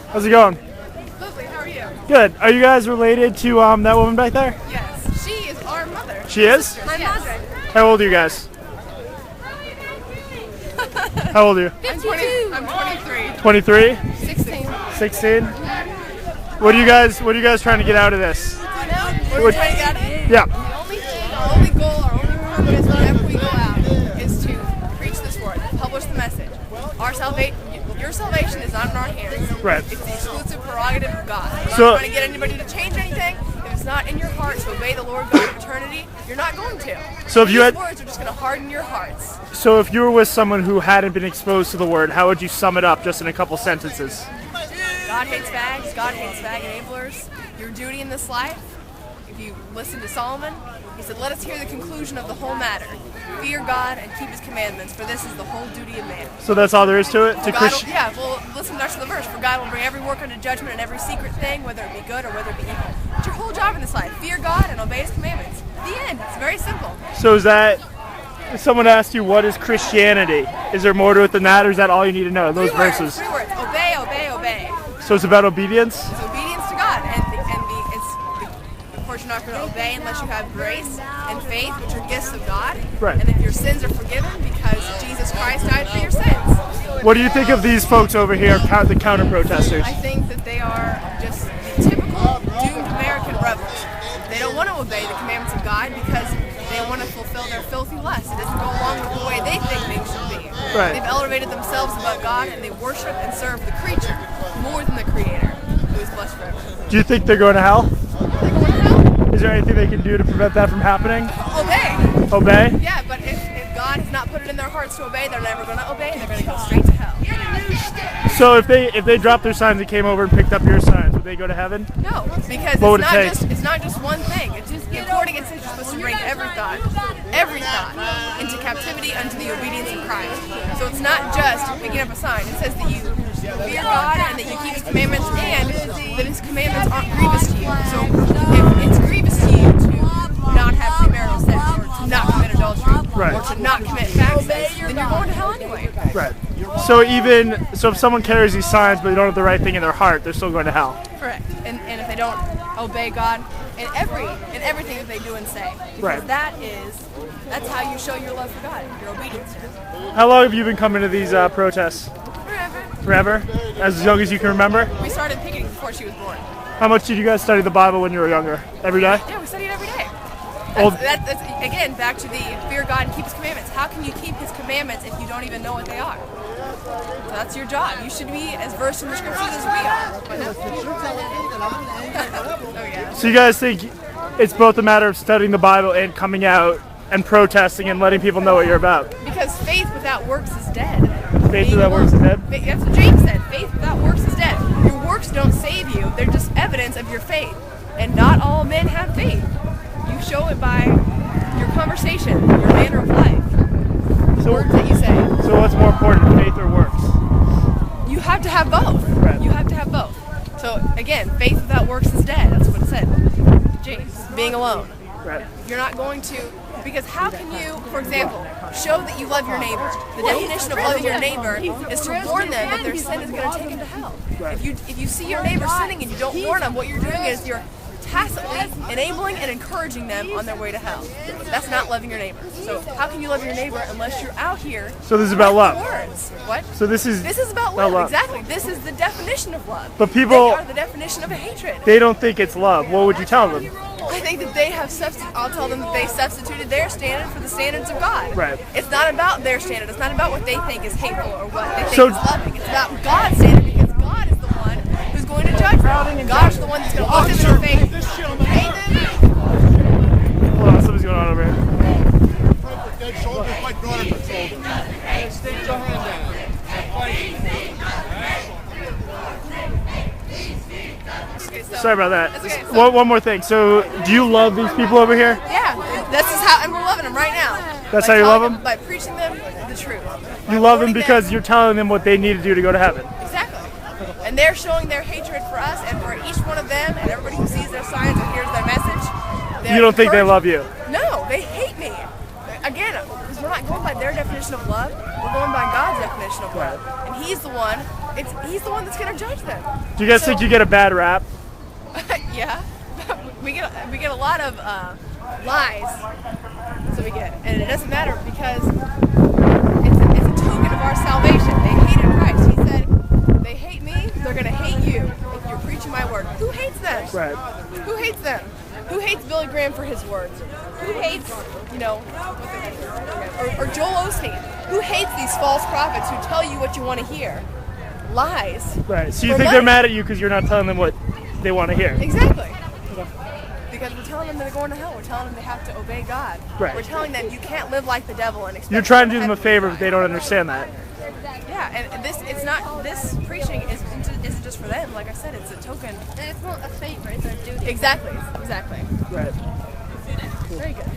How's it going? Lovely, how are you? Good. Are you guys related to that woman back there? Yes, she is our mother. She is? My mother. How old are you guys? How old are you? I'm 23. 23? 16. 16? What are you guys trying to get out of this? We're trying to get it? Yeah. Our only goal, our only purpose whenever we go out is to preach this word, publish the message. Your salvation is not in our hands. Right. It's the exclusive prerogative of God. We're So- not trying to get anybody to change anything. If it's not in your heart to obey the Lord God of eternity, you're not going to. So if you These had- words are just going to harden your hearts. So if you were with someone who hadn't been exposed to the word, how would you sum it up just in a couple sentences? God hates fags. God hates fag enablers. Your duty in this life, if you listen to Solomon, he said, let us hear the conclusion of the whole matter. Fear God and keep his commandments, for this is the whole duty of man. So that's all there is to it? To Listen to the rest of the verse. For God will bring every work unto judgment and every secret thing, whether it be good or whether it be evil. It's your whole job in this life. Fear God and obey his commandments. The end. It's very simple. So is that, if someone asked you what is Christianity, is there more to it than that, or is that all you need to know, those verses? 3 words. Obey, obey, obey. So it's about obedience? It's obedience to God, of course, you're not going to obey unless you have grace and faith, which are gifts of God. Right. And if your sins are forgiven because Jesus Christ died for your sins. What do you think of these folks over here, the counter-protesters? I think that they are just the typical doomed American rebels. They don't want to obey the commandments of God because they want to fulfill their filthy lust. It doesn't go along with the way they think things should be. Right. They've elevated themselves above God, and they worship and serve the creature more than the Creator, who is blessed forever. Do you think they're going to hell? They're going to hell. Is there anything they can do to prevent that from happening? Obey. Obey? Yeah, but if God has not put it in their hearts to obey, they're never going to obey. They're going to go straight to hell. So if they dropped their signs and came over and picked up your signs, would they go to heaven? No, because it's not just one thing. It's just according it says you're supposed to bring every thought into captivity unto the obedience of Christ. So it's not just picking up a sign. It says that you fear God and that you keep his commandments and that his commandments aren't grievous to you. So if it's grievous to you to not have premarital sex or to not commit adultery Right. or to not commit fag sex, then you're going to hell anyway. Right. So if someone carries these signs but they don't have the right thing in their heart, they're still going to hell. Correct. And if they don't obey God in everything that they do and say, because Right. that's how you show your love for God, your obedience to him. How long have you been coming to these protests? Forever. Forever? As young as you can remember? We started picketing before she was born. How much did you guys study the Bible when you were younger? Every day? Yeah, we studied every day. Old- That's again back to the fear God and keep his commandments. How can you keep his commandments if you don't even know what they are? So that's your job. You should be as versed in the scriptures as we are. But no. Oh yeah. So you guys think it's both a matter of studying the Bible and coming out and protesting and letting people know what you're about? Because faith without works is dead. Faith without works is dead? That's what James said. Faith without works is dead. Your works don't save you. They're just evidence of your faith. And not all men have faith. You show it by your conversation, your manner of life, the words that you say. So what's more important, faith or works? You have to have both. Right. You have to have both. So again, faith without works is dead. That's what it said. James, being alone. Right. You're not going to, because how can you, for example, show that you love your neighbor? The definition of loving your neighbor is to warn them that their sin is going to take them to hell. Right. If you see your neighbor sinning and you don't warn them, what you're doing is you're tacitly enabling and encouraging them on their way to hell. That's not loving your neighbor. So how can you love your neighbor unless you're out here? So this is about love. Words. What? So this is about love. Exactly. This is the definition of love. But people- They are the definition of a hatred. They don't think it's love. What would you tell them? I think that they have I'll tell them that they substituted their standard for the standards of God. Right. It's not about their standard. It's not about what they think is hateful or what they think So- is loving. It's about God's standard because God is the one who's going to judge them. God is the one that's going to look at their face. Hold on, something's going on over here. Dead shoulders like daughter shoulder. Stick your hand down. Sorry about that. That's okay. So- One more thing. So do you love these people over here? Yeah, this is how, and we're loving them right now. That's By how you love telling them? By preaching them the truth. You love them Warning because you're telling them what they need to do to go to heaven. Exactly. And they're showing their hatred for us and for each one of them and everybody who sees their signs or hears their message. You don't think they love you? No, they hate me. Again, because we're not going by by their definition of love. We're going by God's definition of love, and He's the one. He's the one that's going to judge them. Do you guys think you get a bad rap? Yeah, we get a lot of lies. So we get, and it doesn't matter because it's a token of our salvation. They hated Christ. He said, "They hate me. They're going to hate you if you're preaching my word." Who hates them? Right. Who hates them? Who hates Billy Graham for his words? Who hates, or Joel Osteen? Who hates these false prophets who tell you what you want to hear? Lies. Right. So you think they're mad at you because you're not telling them what they want to hear? Exactly. Because we're telling them that they're going to hell. We're telling them they have to obey God. Right. We're telling them you can't live like the devil and expect. You're trying to do them a favor, but they don't understand that. Yeah, and this preaching isn't just for them. Like I said, it's a token. And it's not a favor, it's a duty. Exactly. Right. Very good.